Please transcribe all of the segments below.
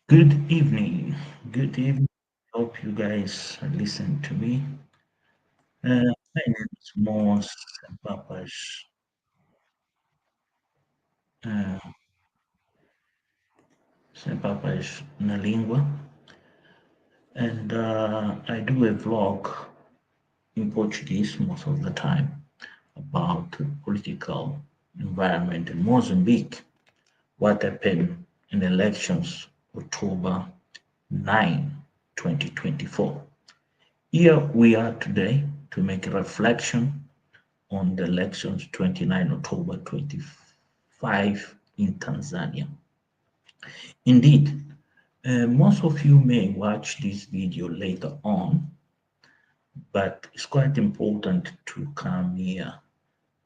Good evening. Good evening. Hope you guys listen to me. My name is Mos Papas, uh, Papas na língua, and I do a vlog in Portuguese most of the time about the political environment in Mozambique, what happened in elections October 9, 2024. Here we are today to make a reflection on the elections 29 October 25 in Tanzania. Indeed, most of you may watch this video later on, but it's quite important to come here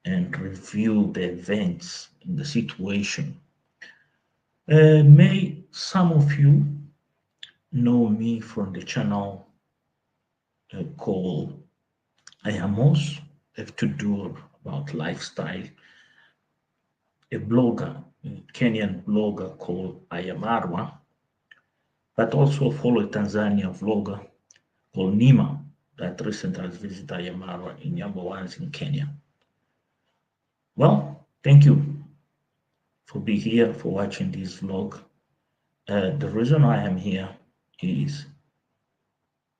and review the events and the situation. May some of you know me from the channel called Ayamos, have to do about lifestyle, a blogger, a Kenyan blogger called Ayamarwa, but also follow a Tanzania vlogger called Nima that recently has visited Ayamarwa in Yambawans in Kenya. Well, thank you for being here, for watching this vlog. The reason I am here is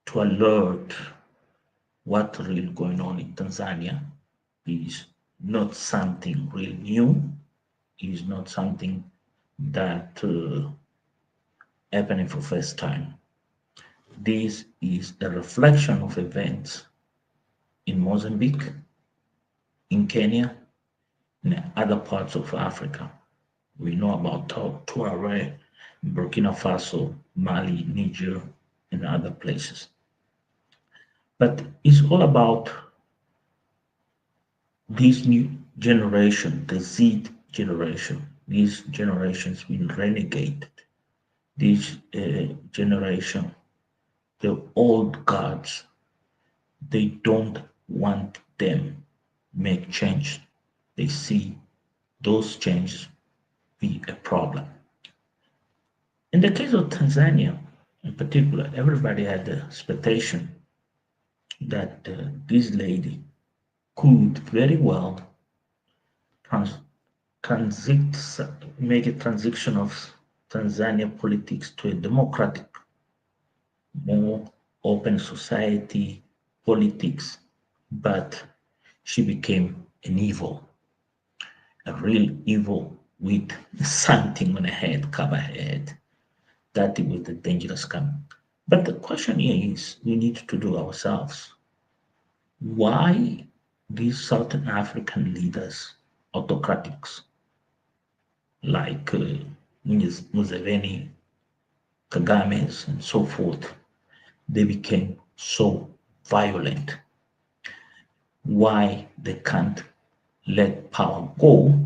to alert what really going on in Tanzania is not something real new, is not something that happening for first time. This is a reflection of events in Mozambique, in Kenya, and other parts of Africa. We know about Tuareg, Burkina Faso, Mali, Niger, and other places. But it's all about this new generation, the Z generation. These generations been renegated. This generation, the old guards, they don't want them make change. They see those changes be a problem. In the case of Tanzania, in particular, everybody had the expectation that this lady could very well make a transition of Tanzania politics to a democratic, more open society politics, but she became an evil, a real evil with something on her head, cover her head. That was the dangerous coming. But the question here is we need to do ourselves. Why these Southern African leaders, autocratics, like Museveni, Kagame's, and so forth, they became so violent? Why they can't let power go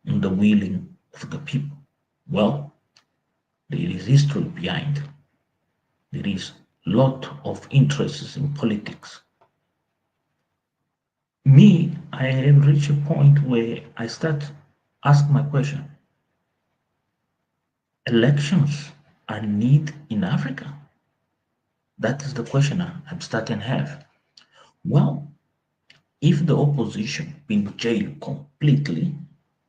in the willing of the people? Well, there is history behind. There is a lot of interests in politics. Me, I have reached a point where I start ask my question. Elections are need in Africa? That is the question I'm starting to have. Well, if the opposition been jailed completely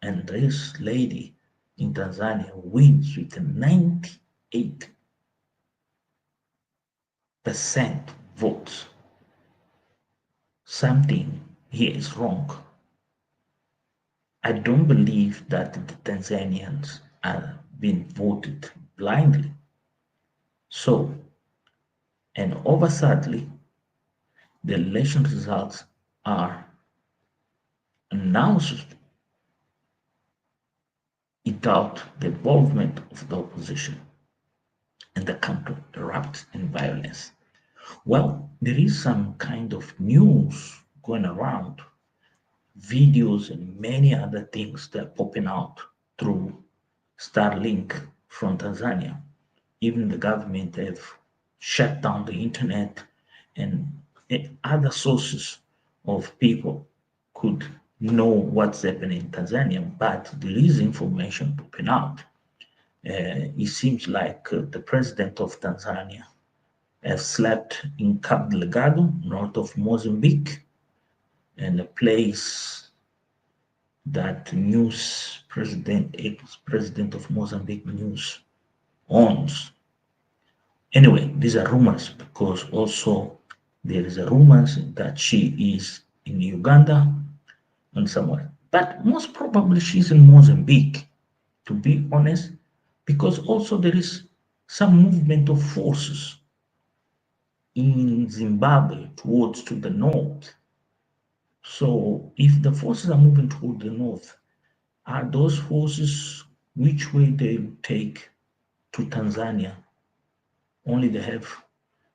and this lady in Tanzania wins with 98% votes, something here is wrong. I don't believe that the Tanzanians are being voted blindly. So, and oversadly, the election results are announced without the involvement of the opposition, and the country erupts in violence. Well, there is some kind of news going around, videos and many other things that are popping out through Starlink from Tanzania. Even the government have shut down the internet and other sources of people could know what's happening in Tanzania, but there is information popping out. It seems like the president of Tanzania has slept in Cabo Delgado, north of Mozambique, and a place that ex-president of Mozambique news owns. Anyway, these are rumors because also there is a rumors that she is in Uganda and somewhere. But most probably she's in Mozambique, to be honest, because also there is some movement of forces in Zimbabwe towards to the north. So if the forces are moving toward the north, are those forces which way they take to Tanzania? Only they have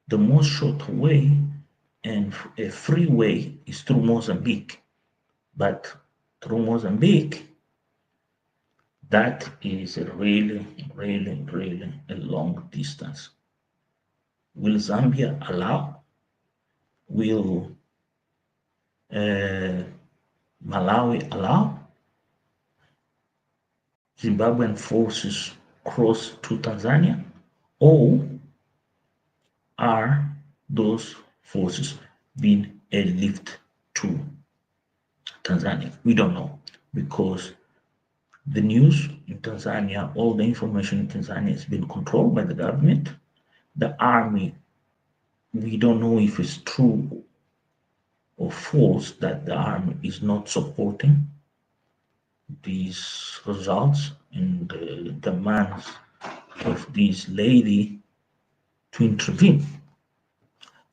the most short way and a free way is through Mozambique. But through Mozambique, that is really, really, really a long distance. Will Zambia allow? Will Malawi allow Zimbabwean forces cross to Tanzania? Or are those forces being airlifted to Tanzania? We don't know because the news in Tanzania, all the information in Tanzania has been controlled by the government. The army, we don't know if it's true or false that the army is not supporting these results and the demands of this lady to intervene.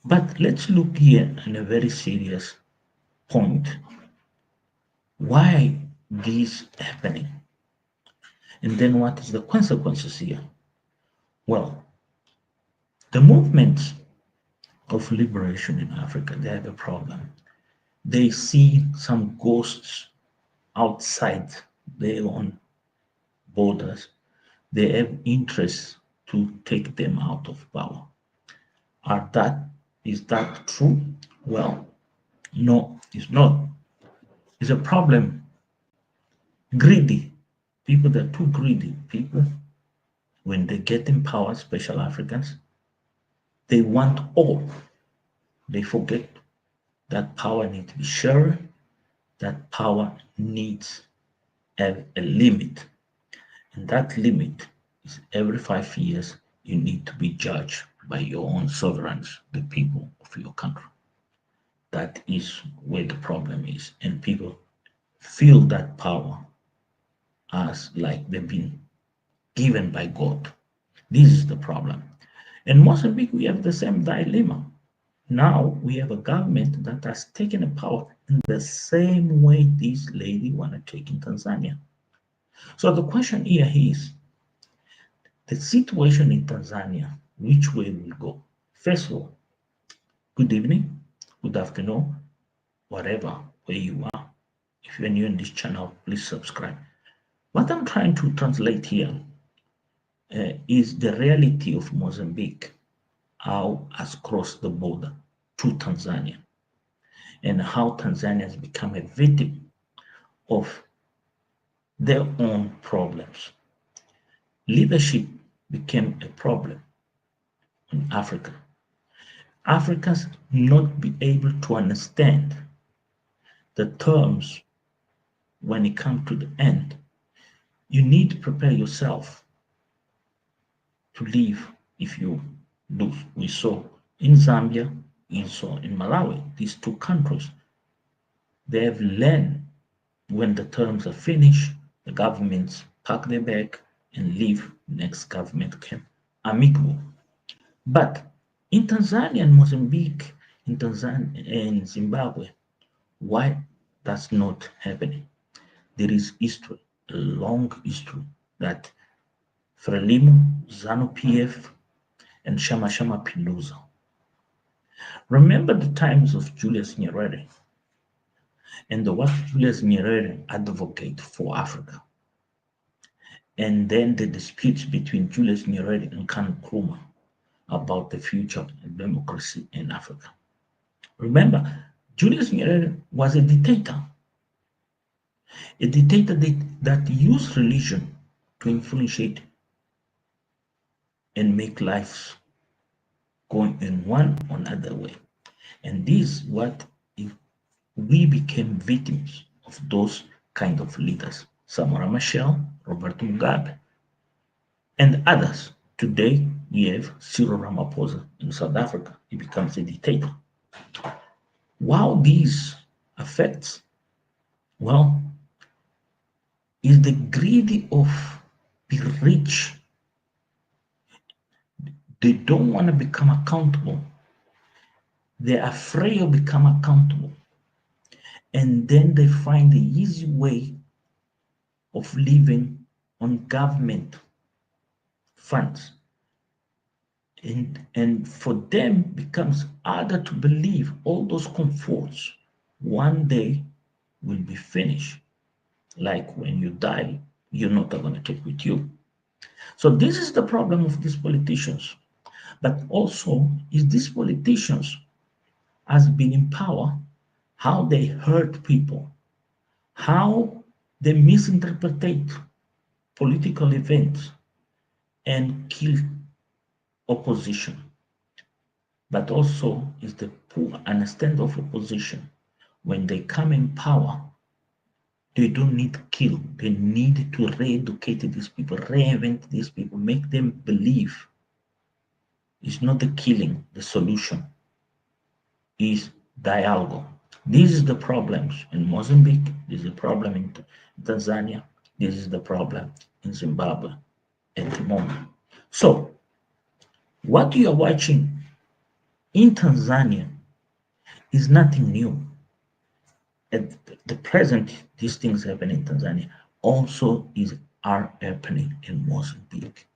But let's look here at a very serious point. Why this happening? And then what is the consequences here? Well, the movements of liberation in Africa, they have a problem. They see some ghosts outside their own borders. They have interest to take them out of power. Is that true? Well, no, it's not. It's a problem. Greedy people, that are too greedy people, when they get in power, special Africans, they want all. They forget that power needs to be shared, that power needs a limit. And that limit is every 5 years, you need to be judged by your own sovereigns, the people of your country. That is where the problem is. And people feel that power as like they've been given by God. This is the problem. In Mozambique, we have the same dilemma. Now we have a government that has taken a power in the same way this lady wanted to take in Tanzania. So the question here is, the situation in Tanzania, which way will go? First of all, good evening, good afternoon, whatever, where you are. If you're new in this channel, please subscribe. What I'm trying to translate here is the reality of Mozambique, how has crossed the border to Tanzania, and how Tanzania has become a victim of their own problems. Leadership became a problem in Africa. Africans not be able to understand the terms when it comes to the end. You need to prepare yourself to leave if you lose. We saw in Zambia, we saw in Malawi, these two countries, they have learned when the terms are finished, the governments pack their bag and leave. Next government came amicable. But in Tanzania and Mozambique, in Tanzania and Zimbabwe, why that's not happening? There is history, a long history that Frelimo, ZANU-PF, and Shama Shama Pinduza. Remember the times of Julius Nyerere and what Julius Nyerere advocated for Africa. And then the disputes between Julius Nyerere and Khan Nkrumah about the future of democracy in Africa. Remember, Julius Nyerere was a dictator that used religion to influence and make lives go in one or another way. And this is what if we became victims of those kind of leaders. Samora Machel, Roberto Mugabe, and others. Today, we have Cyril Ramaphosa in South Africa. He becomes a dictator. Wow, these affects, well, is the greedy of the rich. They don't want to become accountable. They're afraid of becoming accountable. And then they find the easy way of living on government funds. And for them becomes harder to believe all those comforts one day will be finished. Like when you die, you're not going to take with you. So this is the problem of these politicians. But also is these politicians has been in power, how they hurt people, how they misinterpret political events and kill opposition. But also is the poor understanding of opposition. When they come in power, they don't need to kill. They need to re-educate these people, reinvent these people, make them believe it's not the killing, the solution is dialogue. This is the problems in Mozambique. This is the problem in Tanzania. This is the problem in Zimbabwe at the moment. So, what you are watching in Tanzania is nothing new. At the present, these things happen in Tanzania. Also, are happening in Mozambique.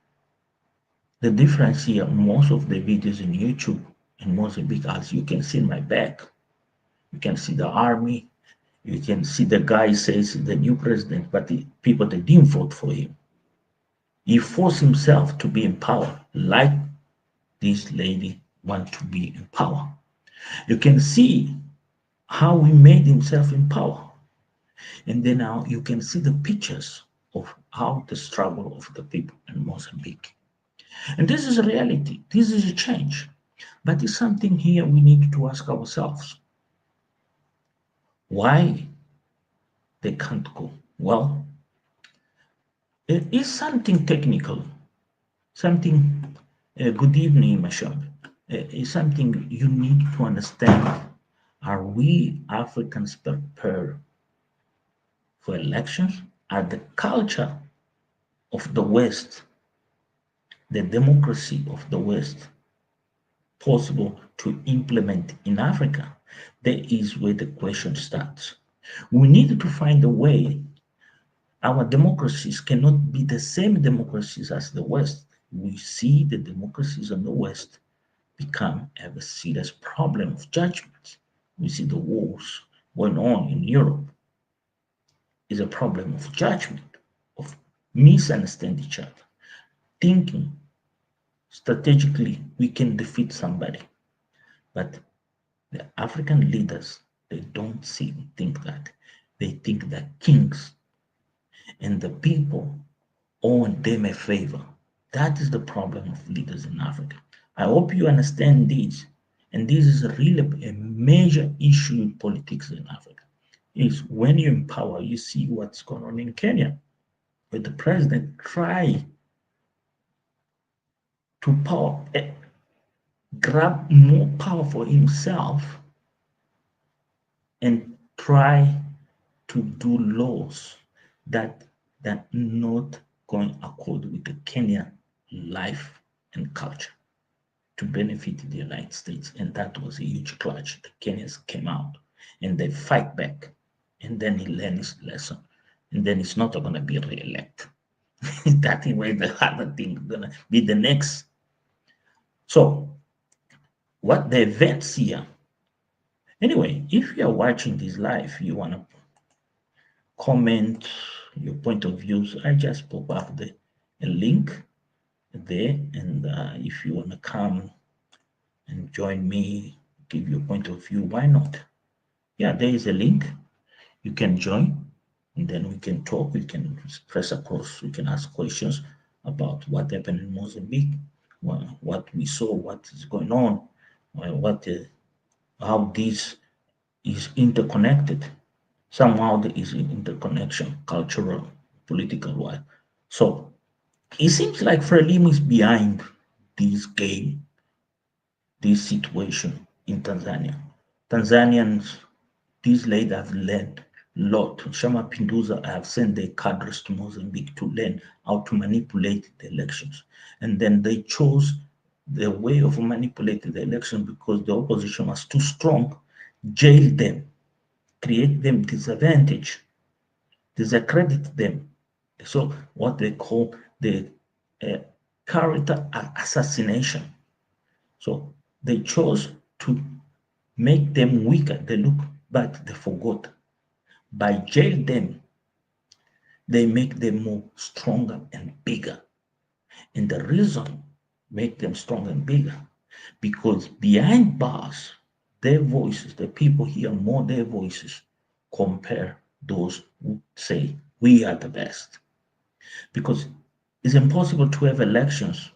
The difference here, most of the videos in YouTube in Mozambique, as you can see in my back, you can see the army, you can see the guy says the new president, but the people that didn't vote for him. He forced himself to be in power, like this lady wants to be in power. You can see how he made himself in power. And then now you can see the pictures of how the struggle of the people in Mozambique. And this is a reality. This is a change. But it's something here we need to ask ourselves. Why they can't go? Well, it is something technical, something, good evening, Mashab. It's something you need to understand. Are we Africans prepared for elections? Are the culture of the West, the democracy of the West, possible to implement in Africa? That is where the question starts. We need to find a way. Our democracies cannot be the same democracies as the West. We see the democracies in the West have a serious problem of judgment. We see the wars going on in Europe is a problem of judgment, of misunderstand each other, thinking strategically we can defeat somebody. But the African leaders, they don't think that. They think that kings and the people owe them a favor. That is the problem of leaders in Africa. I hope you understand this. And this is really a major issue in politics in Africa. Is when you're in power, you see what's going on in Kenya, where the president try to grab more power for himself and try to do laws that not going accord with the Kenyan life and culture to benefit the United States. And that was a huge clutch. The Kenyans came out and they fight back. And then he learned his lesson. And then it's not going to be re-elected. That way the other thing going to be the next. So what the events here, anyway, if you are watching this live, you want to comment your point of views, I just pop up a link there. And if you want to come and join me, give your point of view, why not? Yeah, there is a link. You can join and then we can talk, we can press across, we can ask questions about what happened in Mozambique, what we saw, what is going on, what how this is interconnected. Somehow there is an interconnection, cultural, political wise. So it seems like Frelimo is behind this game, this situation in Tanzania. Tanzanians, these ladies have learned a lot. Shama Pinduza have sent their cadres to Mozambique to learn how to manipulate the elections. And then they chose the way of manipulating the election because the opposition was too strong, jail them, create them disadvantage, discredit them. So what they call the uh, character assassination. So they chose to make them weaker. They look, but they forgot. By jail them, they make them more stronger and bigger. And the reason make them stronger and bigger, because behind bars, their voices, the people hear more their voices compare those who say we are the best. Because it's impossible to have elections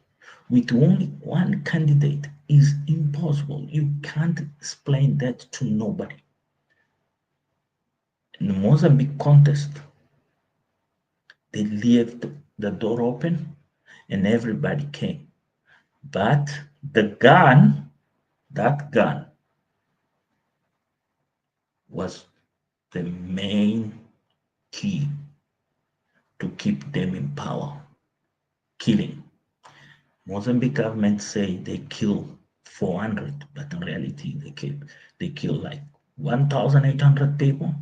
with only one candidate. Is impossible. You can't explain that to nobody. In the Mozambique contest, they left the door open and everybody came. But the gun, that gun, was the main key to keep them in power. Killing. Mozambique government say they kill 400, but in reality they kill like 1,800 people.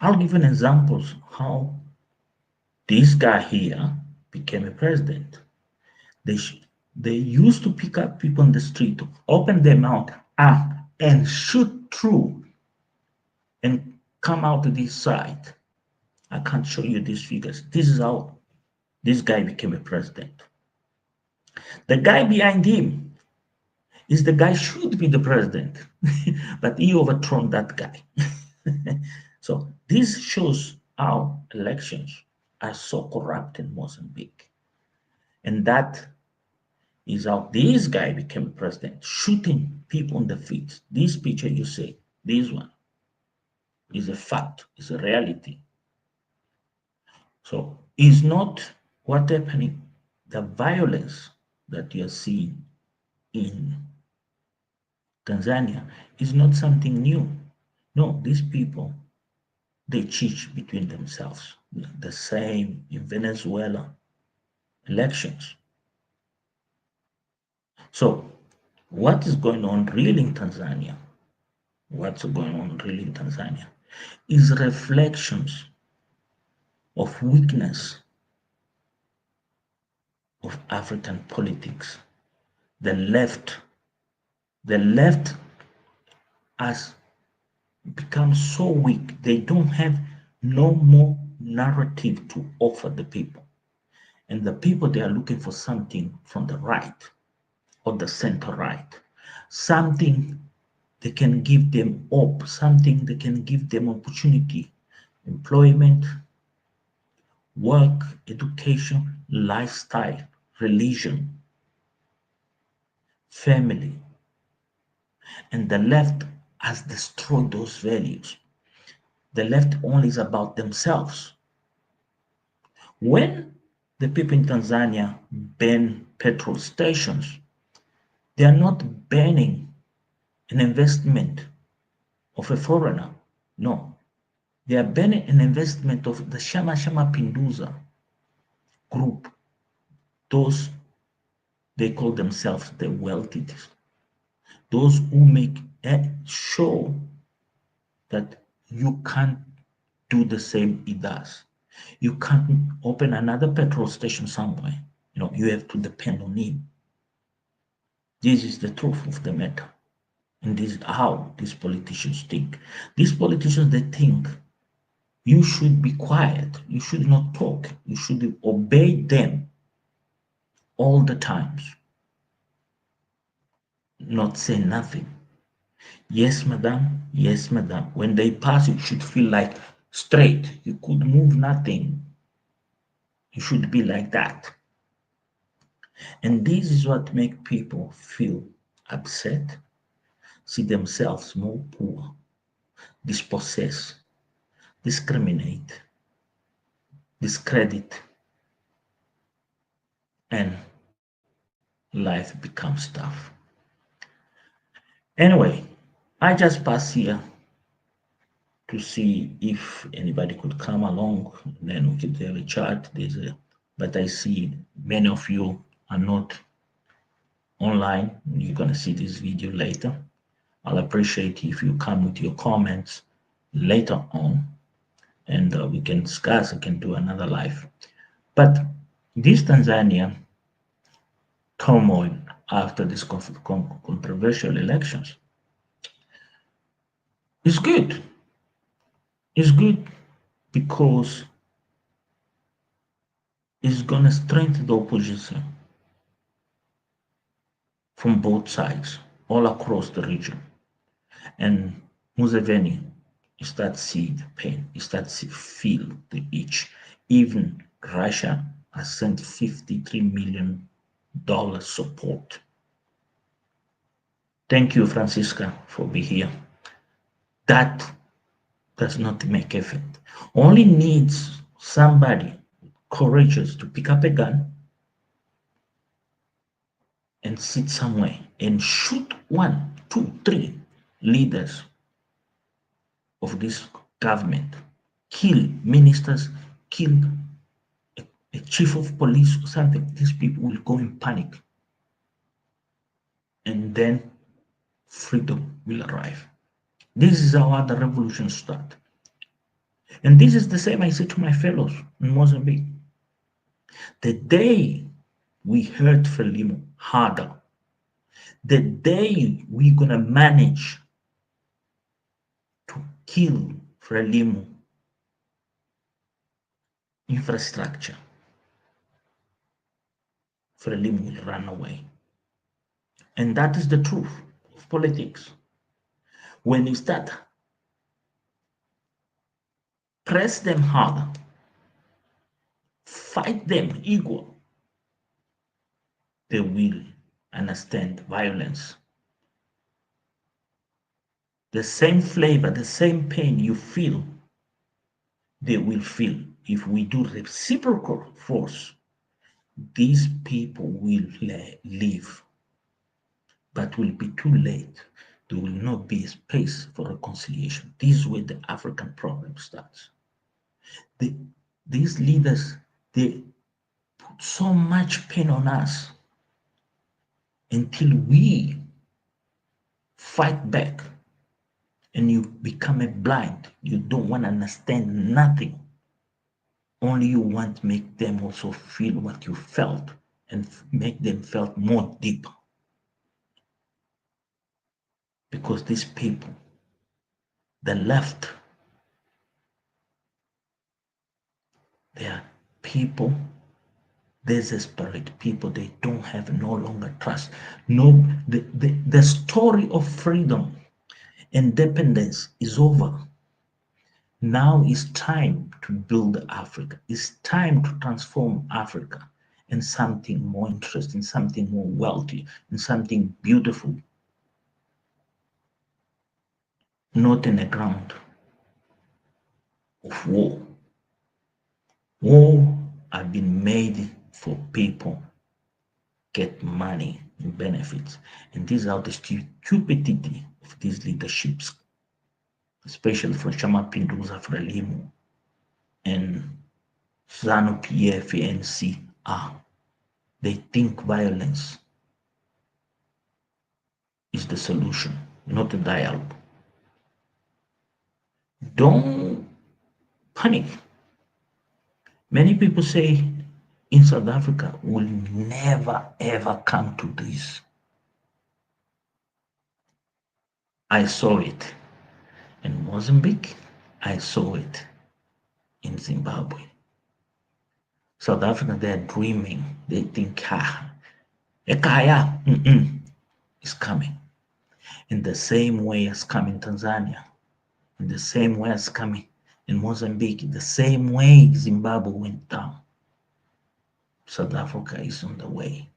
I'll give an examples how this guy here became a president. They they used to pick up people on the street, open their mouth, and shoot through and come out to this side. I can't show you these figures. This is how this guy became a president. The guy behind him is the guy should be the president, but he overthrown that guy. So this shows how elections are so corrupt in Mozambique. And that is how this guy became president, shooting people in the feet. This picture you see, this one, is a fact, is a reality. So it's not what happening, the violence that you're seeing in Tanzania is not something new. No, these people, they cheat between themselves. The same in Venezuela elections. So what is going on really in Tanzania? What's going on really in Tanzania is reflections of weakness of African politics. The left, the left has become so weak, they don't have no more narrative to offer the people. And the people, they are looking for something from the right or the center right, something that can give them hope, something that can give them opportunity, employment, work, education, lifestyle, religion, family. And the left has destroyed those values. The left only is about themselves. When the people in Tanzania ban petrol stations, they are not banning an investment of a foreigner. No, they are banning an investment of the Shama Shama Pinduza group. Those, they call themselves the wealthy. Those who make show that you can't do the same he does. You can't open another petrol station somewhere. You have to depend on him. This is the truth of the matter. And this is how these politicians think. These politicians, they think you should be quiet. You should not talk. You should obey them all the times. Not say nothing. Yes, madam. Yes, madam. When they pass, you should feel like straight. You could move nothing. You should be like that. And this is what makes people feel upset, see themselves more poor, dispossess, discriminate, discredit, and life becomes tough. Anyway, I just pass here to see if anybody could come along, then we could have a chat. But I see many of you are not online. You're gonna see this video later. I'll appreciate if you come with your comments later on, and we can discuss. I can do another live. But this Tanzania turmoil after these controversial elections is good. It's good because it's gonna strengthen the opposition from both sides all across the region. And Museveni starts see the pain, he starts to feel the itch. Even Russia has sent $53 million support. Thank you, Francisca, for being here. That does not make effect. Only needs somebody courageous to pick up a gun and sit somewhere and shoot one, two, three leaders of this government, kill ministers, kill a chief of police or something. These people will go in panic. And then freedom will arrive. This is how the revolution starts. And this is the same I say to my fellows in Mozambique. The day we hurt Frelimo harder, the day we're going to manage to kill Frelimo infrastructure, Frelimo will run away. And that is the truth of politics. When you start, press them harder, fight them equal, they will understand violence. The same flavor, the same pain you feel, they will feel. If we do reciprocal force, these people will live, but will be too late. There will not be a space for reconciliation. This is where the African problem starts. These leaders, they put so much pain on us until we fight back and you become a blind. You don't want to understand nothing. Only you want to make them also feel what you felt and make them feel more deep. Because these people, the left, they are people, desperate people. They don't have no longer trust. No, the story of freedom, independence is over. Now it's time to build Africa. It's time to transform Africa in something more interesting, something more wealthy, and something beautiful. Not in a ground of war. War have been made for people get money and benefits. And these are the stupidity of these leaderships, especially from Chama Pinduza Frelimo and ZANU PF ANC. They think violence is the solution, not a dialogue. Don't panic. Many people say in South Africa will never ever come to this. I saw it in Mozambique. I saw it in Zimbabwe. South Africa, they're dreaming. They think, Ekaya is coming. In the same way as coming in Tanzania, in the same way as coming in Mozambique, the same way Zimbabwe went down. South Africa is on the way.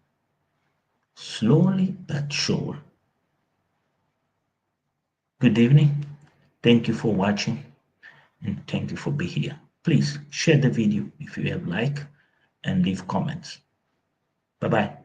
slowly but surely. Good evening. Thank you for watching and thank you for being here. Please share the video if you have liked and leave comments. Bye bye.